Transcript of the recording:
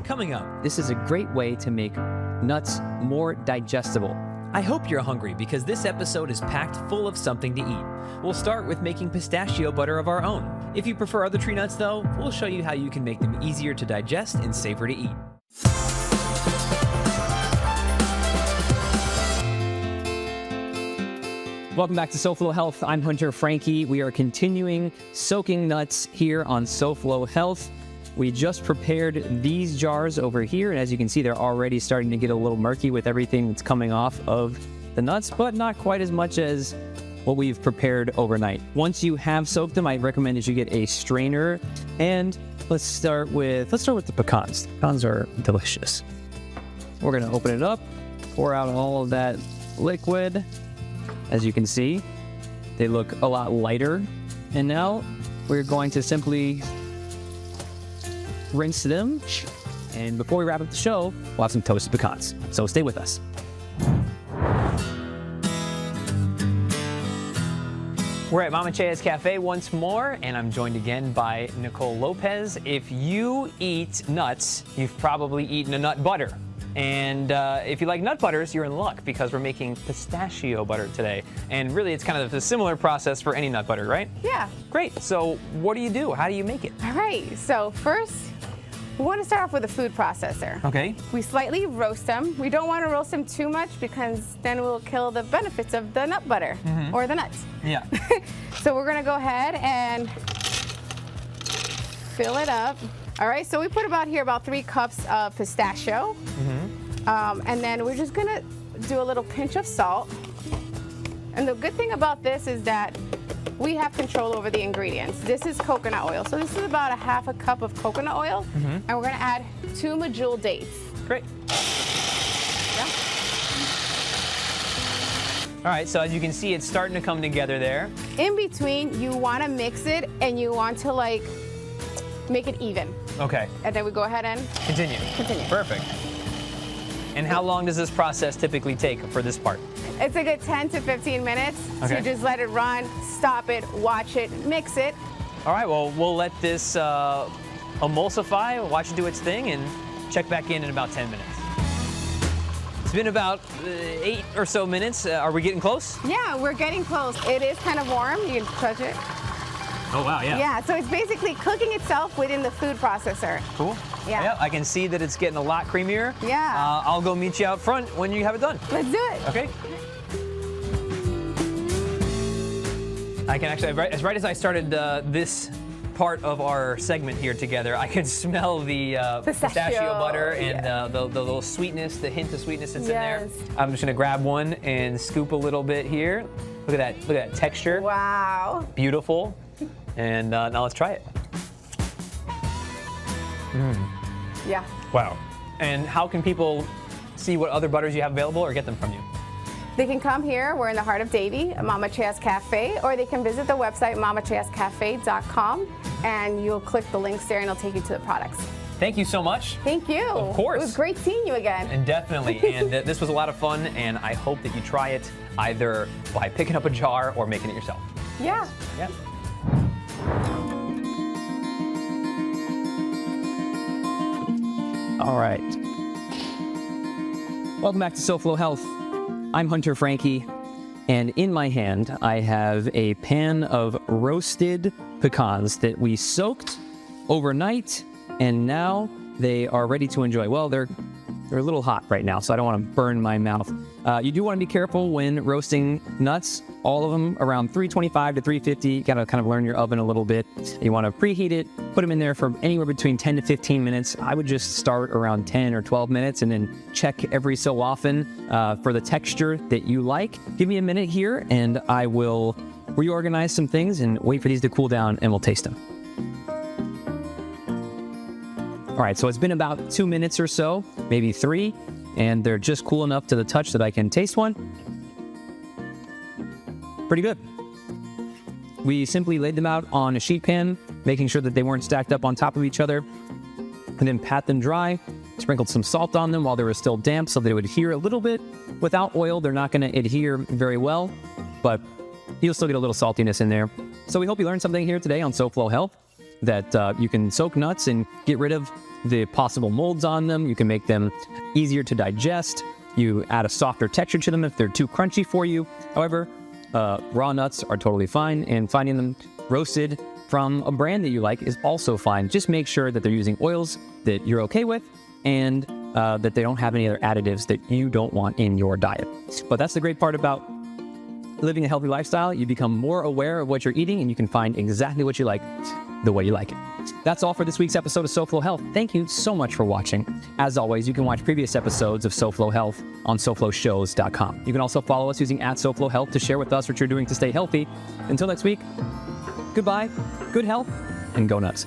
coming up. This is a great way to make nuts more digestible. I hope you're hungry because this episode is packed full of something to eat. We'll start with making pistachio butter of our own. If you prefer other tree nuts though, we'll show you how you can make them easier to digest and safer to eat. Welcome back to SoFlo Health. I'm Hunter Frankie. We are continuing soaking nuts here on SoFlo Health. We just prepared these jars over here, and as you can see, they're already starting to get a little murky with everything that's coming off of the nuts, but not quite as much as what we've prepared overnight. Once you have soaked them, I recommend that you get a strainer, and let's start with the pecans. Pecans are delicious. We're gonna open it up, pour out all of that liquid. As you can see, they look a lot lighter, and now we're going to simply rinse them, and before we wrap up the show, we'll have some toasted pecans. So stay with us. We're at Mama Chea's Cafe once more, and I'm joined again by Nicole Lopez. If you eat nuts, you've probably eaten a nut butter. And if you like nut butters, you're in luck because we're making pistachio butter today. And really, it's kind of a similar process for any nut butter, right? Yeah. Great. So what do you do? How do you make it? All right. So first, we want to start off with a food processor. Okay. We slightly roast them. We don't want to roast them too much because then we'll kill the benefits of the nut butter or the nuts. Yeah. So we're going to go ahead and fill it up. All right, so we put about 3 cups of pistachio. And then we're just gonna do a little pinch of salt. And the good thing about this is that we have control over the ingredients. This is coconut oil. So this is about a half a cup of coconut oil. And we're gonna add 2 medjool dates. Great. Yeah. All right, so as you can see, it's starting to come together there. In between, you wanna mix it and you want to like make it even. Okay. And then we go ahead and Continue. continue. Perfect. And how long does this process typically take for this part? It's a good 10 to 15 minutes. Okay. So just let it run, stop it, watch it, mix it. All right, well, we'll let this emulsify, watch it do its thing, and check back in about 10 minutes. It's been about 8 or so minutes. Are we getting close? Yeah, we're getting close. It is kind of warm. You can touch it. Oh, wow, yeah. Yeah, so it's basically cooking itself within the food processor. Cool. Yeah. I can see that it's getting a lot creamier. Yeah. I'll go meet you out front when you have it done. Let's do it. Okay. I can actually, right as I started this part of our segment here together, I could smell the pistachio butter and the little sweetness, the hint of sweetness that's in there. I'm just gonna grab one and scoop a little bit here. Look at that texture. Wow. Beautiful. And now let's try it. Yeah. Wow. And how can people see what other butters you have available or get them from you? They can come here. We're in the heart of Davie, at Mama Chea's Cafe, or they can visit the website mamacheascafe.com, and you'll click the links there and it'll take you to the products. Thank you so much. Thank you. Of course. It was great seeing you again. And definitely. And this was a lot of fun, and I hope that you try it either by picking up a jar or making it yourself. Yeah. Yeah. All right. Welcome back to SoFlo Health. I'm Hunter Frankie, and in my hand, I have a pan of roasted pecans that we soaked overnight, and now they are ready to enjoy. Well, they're a little hot right now, so I don't want to burn my mouth. You do want to be careful when roasting nuts. All of them around 325 to 350. You got to kind of learn your oven a little bit. You want to preheat it, put them in there for anywhere between 10 to 15 minutes. I would just start around 10 or 12 minutes and then check every so often for the texture that you like. Give me a minute here and I will reorganize some things and wait for these to cool down and we'll taste them. All right, so it's been about 2 minutes or so, maybe 3, and they're just cool enough to the touch that I can taste one. Pretty good. We simply laid them out on a sheet pan, making sure that they weren't stacked up on top of each other, and then pat them dry, sprinkled some salt on them while they were still damp so they would adhere a little bit. Without oil, they're not going to adhere very well, but you'll still get a little saltiness in there. So we hope you learned something here today on SoFlo Health, that you can soak nuts and get rid of the possible molds on them. You can make them easier to digest. You add a softer texture to them if they're too crunchy for you. However, raw nuts are totally fine, and finding them roasted from a brand that you like is also fine. Just make sure that they're using oils that you're okay with, and that they don't have any other additives that you don't want in your diet. But that's the great part about living a healthy lifestyle. You become more aware of what you're eating, and you can find exactly what you like the way you like it. That's all for this week's episode of SoFlo Health. Thank you so much for watching. As always, you can watch previous episodes of SoFlo Health on SoFloShows.com. You can also follow us using @SoFlo Health to share with us what you're doing to stay healthy. Until next week, goodbye, good health, and go nuts.